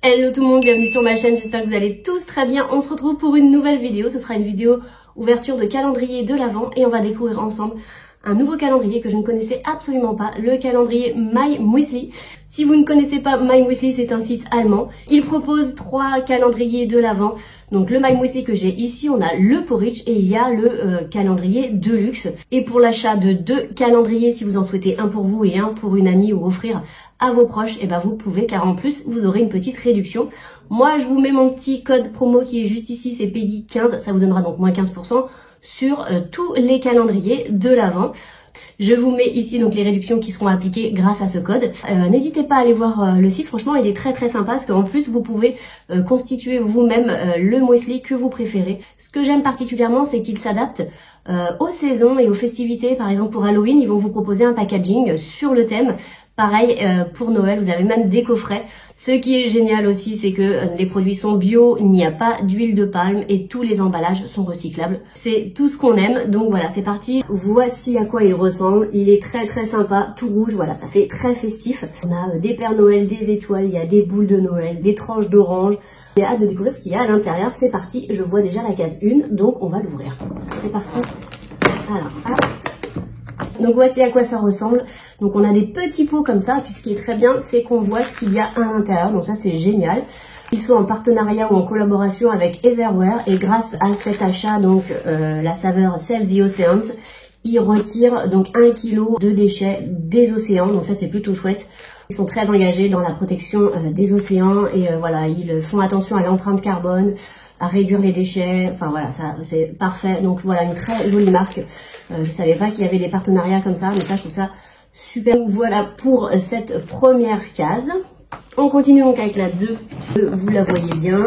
Hello tout le monde, bienvenue sur ma chaîne, j'espère que vous allez tous très bien. On se retrouve pour une nouvelle vidéo, ce sera une vidéo ouverture de calendrier de l'Avent et on va découvrir ensemble un nouveau calendrier que je ne connaissais absolument pas, le calendrier MyMuesli. Si vous ne connaissez pas MyMuesli, c'est un site allemand. Il propose 3 calendriers de l'Avent. Donc le MyMuesli que j'ai ici, on a le porridge et il y a le calendrier Deluxe. Et pour l'achat de 2 calendriers, si vous en souhaitez un pour vous et un pour une amie ou offrir à vos proches, et ben vous pouvez car en plus vous aurez une petite réduction. Moi je vous mets mon petit code promo qui est juste ici, c'est Peggy15, ça vous donnera donc moins 15% sur tous les calendriers de l'Avent. Je vous mets ici donc les réductions qui seront appliquées grâce à ce code. N'hésitez pas à aller voir le site, franchement il est très sympa parce qu'en plus vous pouvez constituer vous-même le muesli que vous préférez. Ce que j'aime particulièrement c'est qu'il s'adapte aux saisons et aux festivités. Par exemple pour Halloween ils vont vous proposer un packaging sur le thème. Pareil pour Noël, vous avez même des coffrets. Ce qui est génial aussi, c'est que les produits sont bio, il n'y a pas d'huile de palme et tous les emballages sont recyclables. C'est tout ce qu'on aime, donc voilà, c'est parti. Voici à quoi il ressemble. Il est très sympa, tout rouge, voilà, ça fait très festif. On a des Pères Noël, des étoiles, il y a des boules de Noël, des tranches d'orange. J'ai hâte de découvrir ce qu'il y a à l'intérieur. C'est parti, je vois déjà la case 1, donc on va l'ouvrir. C'est parti. Alors, hop. Donc voici à quoi ça ressemble. Donc on a des petits pots comme ça, puis ce qui est très bien, c'est qu'on voit ce qu'il y a à l'intérieur, donc ça c'est génial. Ils sont en partenariat ou en collaboration avec Everware et grâce à cet achat, donc la saveur Save the Oceans, ils retirent donc 1 kg de déchets des océans, donc ça c'est plutôt chouette. Ils sont très engagés dans la protection des océans et voilà, ils font attention à l'empreinte carbone, à réduire les déchets, enfin voilà, ça c'est parfait. Donc voilà, une très jolie marque. Je savais pas qu'il y avait des partenariats comme ça, mais ça je trouve ça super. Donc voilà pour cette première case. On continue donc avec la 2, vous la voyez bien.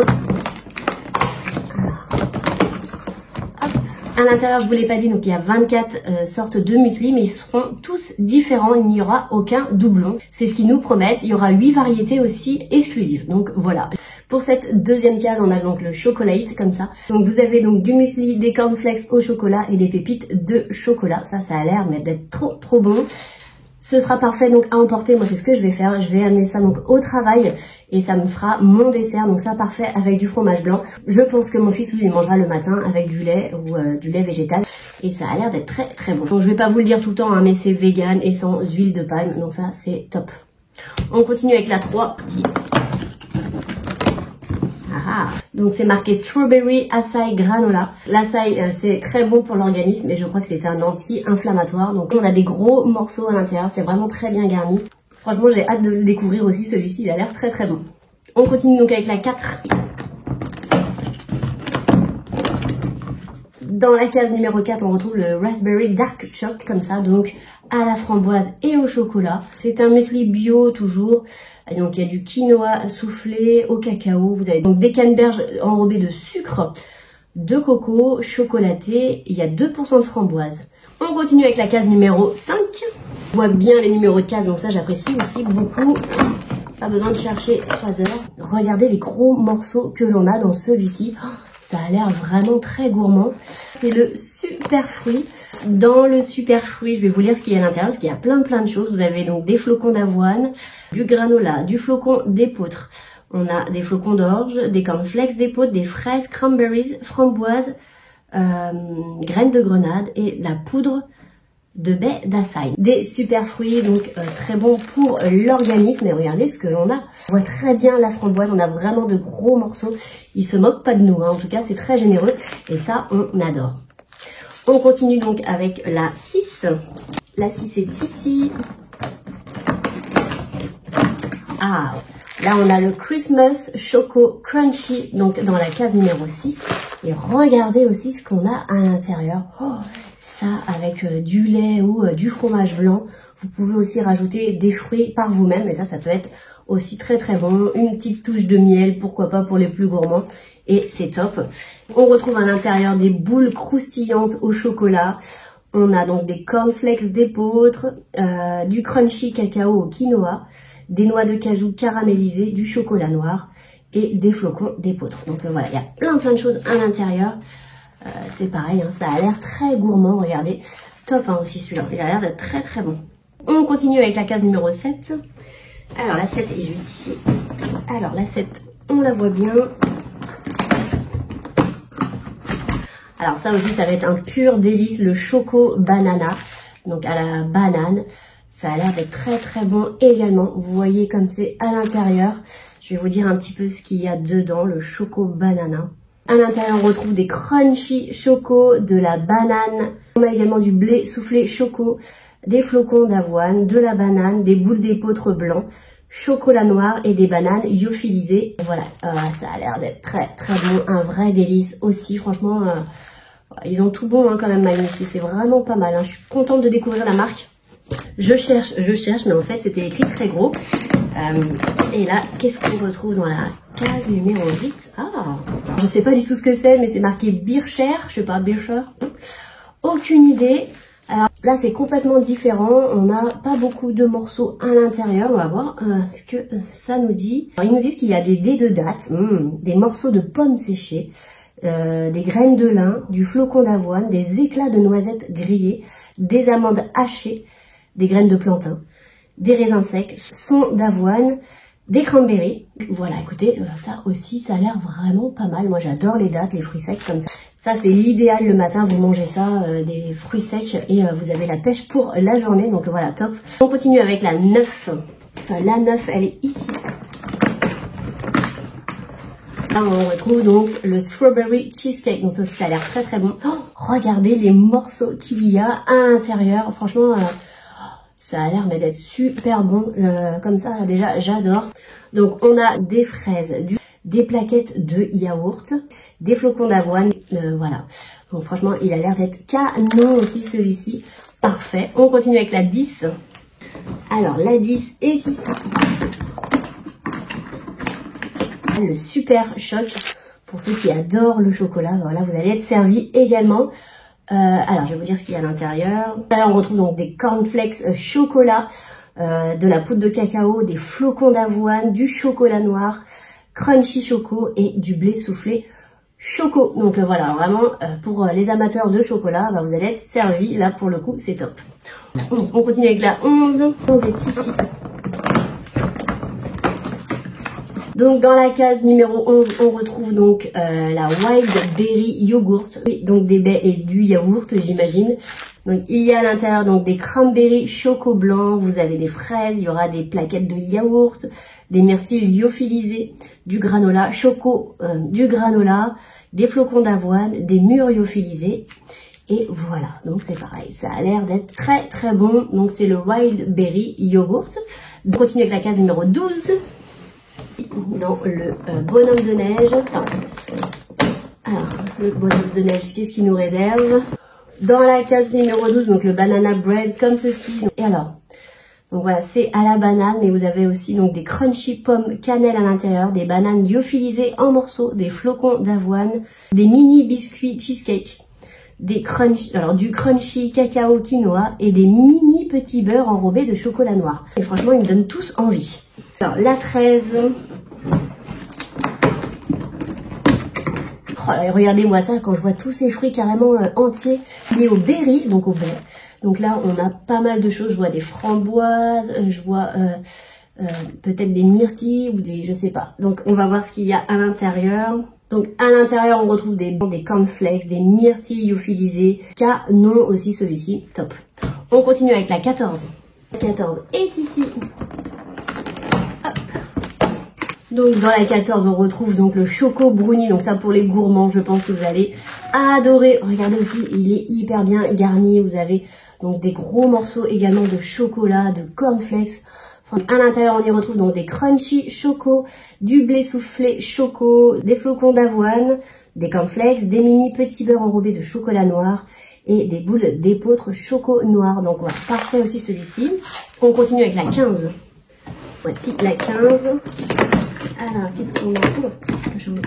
À l'intérieur, je vous l'ai pas dit, donc il y a 24 sortes de muesli, mais ils seront tous différents, il n'y aura aucun doublon. C'est ce qu'ils nous promettent, il y aura 8 variétés aussi exclusives, donc voilà. Pour cette deuxième case, on a donc le chocolate, comme ça. Donc vous avez donc du muesli, des cornflakes au chocolat et des pépites de chocolat. Ça a l'air d'être trop bon. Ce sera parfait donc à emporter, moi c'est ce que je vais faire, je vais amener ça donc au travail et ça me fera mon dessert, donc ça parfait avec du fromage blanc. Je pense que mon fils lui il mangera le matin avec du lait ou du lait végétal et ça a l'air d'être très bon. Donc je vais pas vous le dire tout le temps hein, mais c'est vegan et sans huile de palme, donc ça c'est top. On continue avec la 3. Donc c'est marqué Strawberry Acai Granola. L'acai c'est très bon pour l'organisme et je crois que c'est un anti-inflammatoire. Donc on a des gros morceaux à l'intérieur, c'est vraiment très bien garni. Franchement j'ai hâte de le découvrir aussi, celui-ci il a l'air très bon. On continue donc avec la 4. Dans la case numéro 4, on retrouve le Raspberry Dark Choc, comme ça, donc à la framboise et au chocolat. C'est un muesli bio toujours. Donc il y a du quinoa soufflé au cacao. Vous avez donc des canneberges enrobées de sucre, de coco, chocolaté. Il y a 2% de framboise. On continue avec la case numéro 5. On voit bien les numéros de case, donc ça j'apprécie aussi beaucoup. Pas besoin de chercher 3 heures. Regardez les gros morceaux que l'on a dans celui-ci. Ça a l'air vraiment très gourmand. C'est le super fruit. Dans le super fruit, je vais vous lire ce qu'il y a à l'intérieur parce qu'il y a plein de choses. Vous avez donc des flocons d'avoine, du granola, du flocon d'épeautre. On a des flocons d'orge, des cornflakes d'épeautre, des fraises, cranberries, framboises, graines de grenade et la poudre de baies d'acai. Des super fruits, donc très bons pour l'organisme. Et regardez ce que l'on a. On voit très bien la framboise, on a vraiment de gros morceaux. Ils se moquent pas de nous, hein. En tout cas c'est très généreux et ça on adore. On continue donc avec la 6. La 6 est ici. Ah, là on a le Christmas Choco Crunchy, donc dans la case numéro 6. Et regardez aussi ce qu'on a à l'intérieur. Oh, ça avec du lait ou du fromage blanc. Vous pouvez aussi rajouter des fruits par vous-même et ça peut être aussi très bon. Une petite touche de miel, pourquoi pas pour les plus gourmands. Et c'est top. On retrouve à l'intérieur des boules croustillantes au chocolat. On a donc des cornflakes d'épeautre, du crunchy cacao au quinoa, des noix de cajou caramélisées, du chocolat noir et des flocons d'épeautre. Donc voilà, il y a plein de choses à l'intérieur. C'est pareil, hein, ça a l'air très gourmand, regardez. Top hein, aussi celui-là, il a l'air d'être très bon. On continue avec la case numéro 7. Alors l'assiette est juste ici. Alors l'assiette, on la voit bien. Alors ça aussi, ça va être un pur délice, le choco banana. Donc à la banane. Ça a l'air d'être très très bon également. Vous voyez comme c'est à l'intérieur. Je vais vous dire un petit peu ce qu'il y a dedans, le choco banana. À l'intérieur, on retrouve des crunchy choco, de la banane. On a également du blé soufflé choco, des flocons d'avoine, de la banane, des boules d'épeautre blanc, chocolat noir et des bananes lyophilisées. Voilà, ça a l'air d'être très très bon, un vrai délice aussi. Franchement, ils ont tout bon hein, quand même, Magnifique. C'est vraiment pas mal. Hein. Je suis contente de découvrir la marque. Je cherche, mais en fait c'était écrit très gros. Et là, qu'est-ce qu'on retrouve dans la case numéro 8? Ah, je sais pas du tout ce que c'est, mais c'est marqué Bircher, je sais pas, Bircher. Aucune idée. Alors là, c'est complètement différent. On n'a pas beaucoup de morceaux à l'intérieur. On va voir ce que ça nous dit. Alors, ils nous disent qu'il y a des dés de date, des morceaux de pommes séchées, des graines de lin, du flocon d'avoine, des éclats de noisettes grillées, des amandes hachées, des graines de plantain, des raisins secs, son d'avoine, des cranberries. Voilà, écoutez, ça aussi, ça a l'air vraiment pas mal. Moi, j'adore les dattes, les fruits secs comme ça. Ça, c'est l'idéal le matin, vous mangez ça, des fruits secs, et vous avez la pêche pour la journée. Donc voilà, top. On continue avec la 9. Enfin, la 9, elle est ici. Là, on retrouve donc le strawberry cheesecake. Donc ça a l'air très très bon. Oh, regardez les morceaux qu'il y a à l'intérieur. Franchement... ça a l'air d'être super bon, comme ça là, déjà j'adore. Donc on a des fraises, des plaquettes de yaourt, des flocons d'avoine, voilà. Donc franchement il a l'air d'être canon aussi celui-ci, parfait. On continue avec la 10. Alors la 10 est ici. Le super choc, pour ceux qui adorent le chocolat, voilà, vous allez être servi également. Alors, je vais vous dire ce qu'il y a à l'intérieur. Là, on retrouve donc des cornflakes chocolat, de la poudre de cacao, des flocons d'avoine, du chocolat noir, crunchy choco et du blé soufflé choco. Donc voilà, vraiment, pour les amateurs de chocolat, bah, vous allez être servis. Là, pour le coup, c'est top. On continue avec la 11. 11 est ici. Donc dans la case numéro 11, on retrouve donc la Wild Berry Yogurt, et donc des baies et du yaourt, j'imagine. Donc il y a à l'intérieur donc des cranberries choco blanc, vous avez des fraises, il y aura des plaquettes de yaourt, des myrtilles lyophilisées, du granola choco, du granola, des flocons d'avoine, des mûres lyophilisées. Et voilà, donc c'est pareil, ça a l'air d'être très très bon. Donc c'est le Wild Berry Yogurt. On continue avec la case numéro 12. Dans le bonhomme de neige. Alors, le bonhomme de neige, qu'est-ce qu'il nous réserve? Dans la case numéro 12, donc le banana bread comme ceci. Et alors, donc voilà, c'est à la banane, mais vous avez aussi donc des crunchy pommes cannelle à l'intérieur, des bananes lyophilisées en morceaux, des flocons d'avoine, des mini biscuits cheesecake, des du crunchy cacao quinoa et des mini petits beurres enrobés de chocolat noir. Et franchement, ils me donnent tous envie. Alors, la 13. Oh là, regardez-moi ça, quand je vois tous ces fruits carrément entiers liés au berry, donc au baies. Donc là, on a pas mal de choses. Je vois des framboises, je vois peut-être des myrtilles ou des... je sais pas. Donc, on va voir ce qu'il y a à l'intérieur. Donc, à l'intérieur, on retrouve des cornflakes, des myrtilles lyophilisées. Canon aussi celui-ci, top. On continue avec la 14. La 14 est ici. Donc dans la 14, on retrouve donc le choco brownie. Donc ça pour les gourmands, je pense que vous allez adorer. Regardez aussi, il est hyper bien garni. Vous avez donc des gros morceaux également de chocolat, de cornflakes. Enfin, à l'intérieur, on y retrouve donc des crunchy choco, du blé soufflé choco, des flocons d'avoine, des cornflakes, des mini petits beurres enrobés de chocolat noir et des boules d'épeautre choco noir. Donc voilà, parfait aussi celui-ci. On continue avec la 15. Voici la 15. Alors, qu'est-ce qu'on a?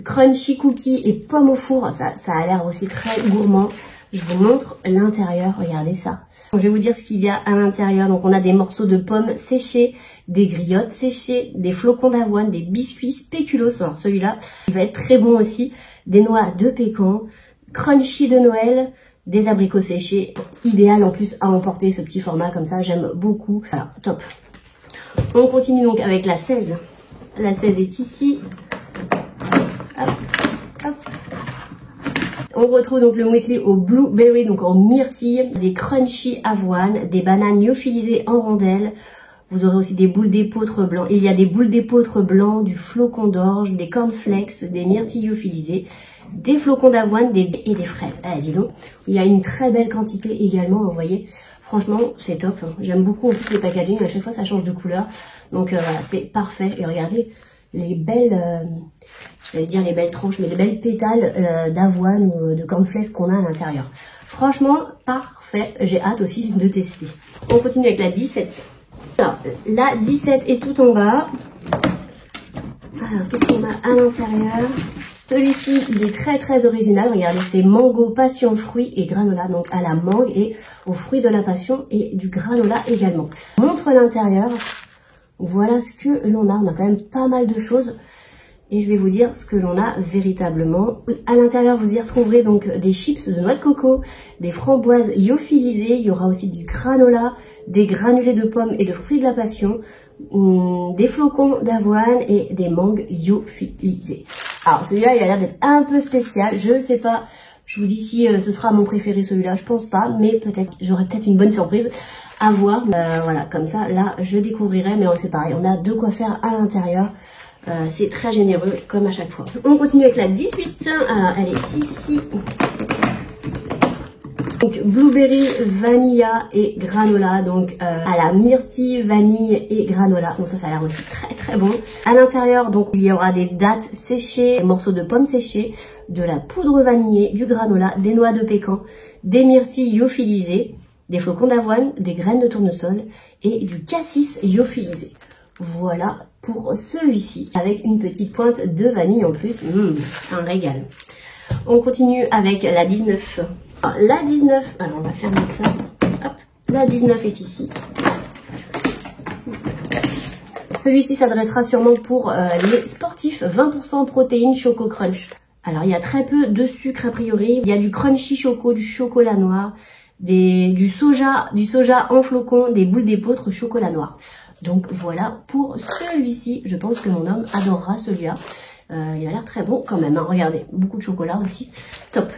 Crunchy cookies et pommes au four. Ça a l'air aussi très gourmand. Je vous montre l'intérieur. Regardez ça. Je vais vous dire ce qu'il y a à l'intérieur. Donc, on a des morceaux de pommes séchées, des griottes séchées, des flocons d'avoine, des biscuits spéculoos. Alors, celui-là, il va être très bon aussi. Des noix de pécan, crunchy de Noël, des abricots séchés. Idéal en plus à emporter ce petit format comme ça. J'aime beaucoup. Voilà, top. On continue donc avec la 16. La 16 est ici. Hop, hop. On retrouve donc le muesli au blueberry, donc en myrtille, des crunchy avoine, des bananes lyophilisées en rondelles. Vous aurez aussi des boules d'épeautre blanc. Il y a des boules d'épeautre blanc, du flocon d'orge, des cornflakes, des myrtilles lyophilisées, des flocons d'avoine et des fraises. Ah, dis donc, il y a une très belle quantité également, vous voyez. Franchement, c'est top. J'aime beaucoup en plus le packaging. À chaque fois, ça change de couleur. Donc voilà, c'est parfait. Et regardez les belles, j'allais dire les belles tranches, mais les belles pétales d'avoine ou de cornflakes qu'on a à l'intérieur. Franchement, parfait. J'ai hâte aussi de tester. On continue avec la 17. Alors, la 17 est tout en bas. Alors, qu'est-ce qu'on a à l'intérieur? Celui-ci, il est très original. Regardez, c'est mango, passion, fruits et granola. Donc à la mangue et aux fruits de la passion et du granola également. On montre l'intérieur. Voilà ce que l'on a. On a quand même pas mal de choses. Et je vais vous dire ce que l'on a véritablement. À l'intérieur, vous y retrouverez donc des chips de noix de coco, des framboises lyophilisées. Il y aura aussi du granola, des granulés de pommes et de fruits de la passion, des flocons d'avoine et des mangues lyophilisées. Alors celui-là, il a l'air d'être un peu spécial. Je ne sais pas. Je vous dis si ce sera mon préféré celui-là. Je pense pas, mais peut-être j'aurai peut-être une bonne surprise à voir. Voilà, comme ça, là, je découvrirai. Mais c'est pareil, on a de quoi faire à l'intérieur. C'est très généreux comme à chaque fois. On continue avec la 18. Alors elle est ici. Donc blueberry, vanilla et granola. Donc à la myrtille, vanille et granola. Donc ça a l'air aussi très bon. À l'intérieur, donc il y aura des dattes séchées, des morceaux de pommes séchées, de la poudre vanillée, du granola, des noix de pécan, des myrtilles lyophilisées, des flocons d'avoine, des graines de tournesol et du cassis lyophilisé. Voilà pour celui-ci, avec une petite pointe de vanille en plus. Un régal. On continue avec la 19. Alors, la 19, alors on va fermer ça. Hop, la 19 est ici. Celui-ci s'adressera sûrement pour les sportifs. 20% protéines Choco Crunch. Alors il y a très peu de sucre a priori. Il y a du crunchy choco, du chocolat noir, du soja en flocons, des boules d'épeautre chocolat noir. Donc voilà pour celui-ci. Je pense que mon homme adorera celui-là. Il a l'air très bon quand même. Hein. Regardez, beaucoup de chocolat aussi. Top.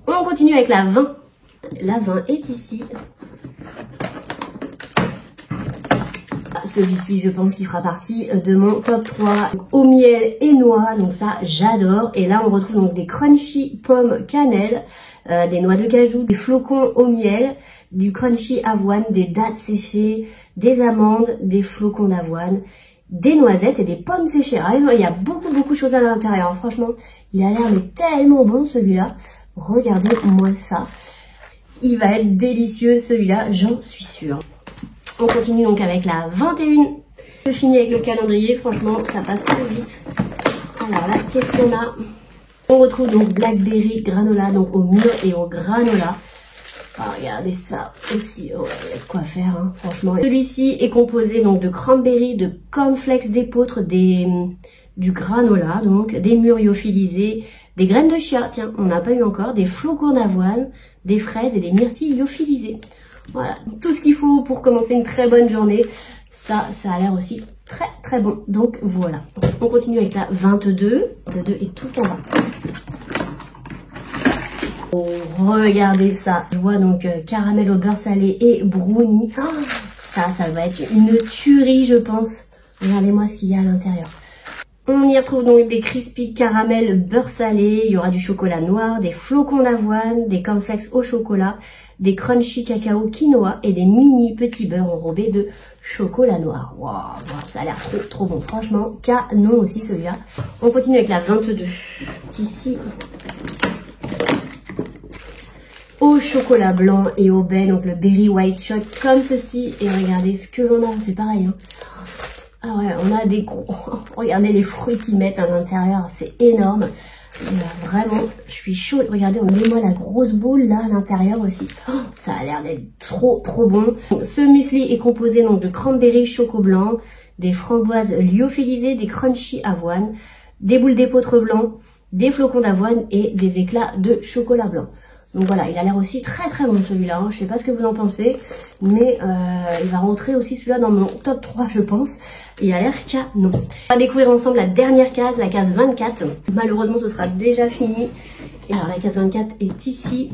On continue avec la 20. La 20 est ici. Celui-ci, je pense qu'il fera partie de mon top 3. Donc, au miel et noix, donc ça, j'adore. Et là, on retrouve donc des crunchy pommes cannelle, des noix de cajou, des flocons au miel, du crunchy avoine, des dattes séchées, des amandes, des flocons d'avoine, des noisettes et des pommes séchées. Alors, il y a beaucoup de choses à l'intérieur. Franchement, il a l'air tellement bon celui-là. Regardez-moi ça. Il va être délicieux celui-là, j'en suis sûre. On continue donc avec la 21. Je finis avec le calendrier, franchement ça passe trop vite. Alors là, qu'est-ce qu'on a? On retrouve donc blackberry granola, donc au mûr et au granola. Ah, regardez ça aussi, oh, il y a de quoi faire hein, franchement. Celui-ci est composé donc de cranberry, de cornflakes d'épeautre, du granola, donc des mûres lyophilisées, des graines de chia, tiens, on n'a pas eu encore, des flocons d'avoine, des fraises et des myrtilles lyophilisées. Voilà, tout ce qu'il faut pour commencer une très bonne journée. Ça a l'air aussi très bon. Donc voilà. On continue avec la 22. 22 est tout en bas. Oh, regardez ça. Je vois donc caramel au beurre salé et brownie. Oh, ça va être une tuerie, je pense. Regardez-moi ce qu'il y a à l'intérieur. On y retrouve donc des crispy caramel beurre salé, il y aura du chocolat noir, des flocons d'avoine, des cornflakes au chocolat, des crunchy cacao quinoa et des mini petits beurres enrobés de chocolat noir. Waouh, ça a l'air trop bon, franchement, canon aussi celui-là. On continue avec la 22. Ici, au chocolat blanc et au baie, donc le berry white shot comme ceci. Et regardez ce que l'on a, c'est pareil hein. Ah ouais, on a des gros... Regardez les fruits qu'ils mettent à l'intérieur, c'est énorme. Vraiment, je suis chaude. Regardez, on met moi la grosse boule là à l'intérieur aussi. Oh, ça a l'air d'être trop bon. Ce muesli est composé donc de cranberry choco blanc, des framboises lyophilisées, des crunchy avoine, des boules d'épeautre blanc, des flocons d'avoine et des éclats de chocolat blanc. Donc voilà, il a l'air aussi très très bon celui-là, hein. Je sais pas ce que vous en pensez, mais il va rentrer aussi celui-là dans mon top 3 je pense. Il a l'air canon. On va découvrir ensemble la dernière case, la case 24. Malheureusement ce sera déjà fini. Et alors la case 24 est ici.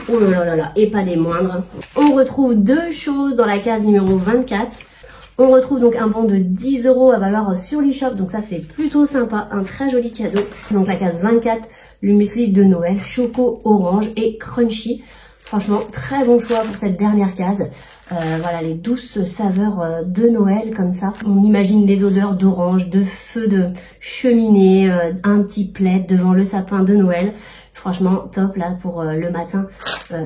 Oh là là là, et pas des moindres. On retrouve deux choses dans la case numéro 24. On retrouve donc un bon de 10 € à valoir sur l'eShop, donc ça c'est plutôt sympa, un très joli cadeau. Donc la case 24, le muesli de Noël, choco orange et crunchy. Franchement, très bon choix pour cette dernière case. Voilà, les douces saveurs de Noël comme ça. On imagine des odeurs d'orange, de feu de cheminée, un petit plaid devant le sapin de Noël. Franchement, top là pour le matin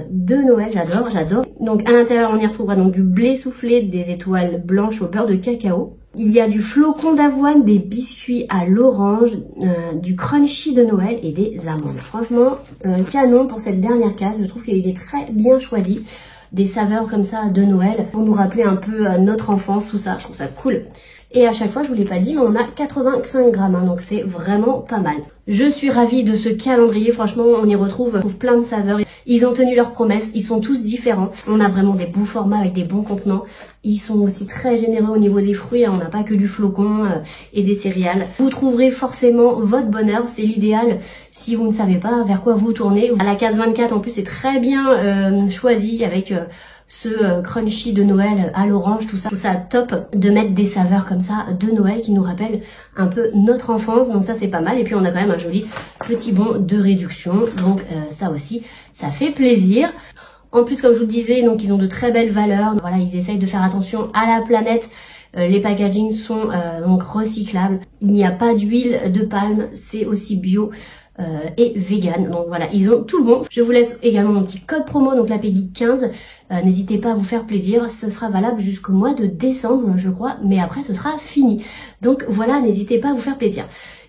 de Noël, j'adore. Donc à l'intérieur, on y retrouvera donc du blé soufflé, des étoiles blanches au beurre de cacao. Il y a du flocon d'avoine, des biscuits à l'orange, du crunchy de Noël et des amandes. Franchement, canon pour cette dernière case. Je trouve qu'il est très bien choisi. Des saveurs comme ça de Noël pour nous rappeler un peu notre enfance, tout ça. Je trouve ça cool. Et à chaque fois, je vous l'ai pas dit, mais on a 85 grammes, hein, donc c'est vraiment pas mal. Je suis ravie de ce calendrier, franchement, on y retrouve plein de saveurs. Ils ont tenu leurs promesses, ils sont tous différents. On a vraiment des beaux formats avec des bons contenants. Ils sont aussi très généreux au niveau des fruits, hein. On n'a pas que du flocon et des céréales. Vous trouverez forcément votre bonheur, c'est l'idéal si vous ne savez pas vers quoi vous tournez. À la case 24, en plus, c'est très bien choisi avec... ce crunchy de Noël à l'orange, tout ça top de mettre des saveurs comme ça de Noël qui nous rappellent un peu notre enfance, donc ça c'est pas mal. Et puis on a quand même un joli petit bon de réduction, donc ça aussi ça fait plaisir. En plus, comme je vous le disais, donc ils ont de très belles valeurs, voilà, ils essayent de faire attention à la planète. Les packagings sont donc recyclables, il n'y a pas d'huile de palme, c'est aussi bio et vegan. Donc voilà, ils ont tout bon. Je vous laisse également mon petit code promo, donc la Peggy 15. N'hésitez pas à vous faire plaisir, ce sera valable jusqu'au mois de décembre je crois, mais après ce sera fini. Donc voilà, n'hésitez pas à vous faire plaisir.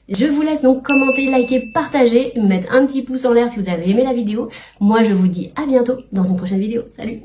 Je vous laisse donc commenter, liker, partager, mettre un petit pouce en l'air si vous avez aimé la vidéo. Moi je vous dis à bientôt dans une prochaine vidéo. Salut!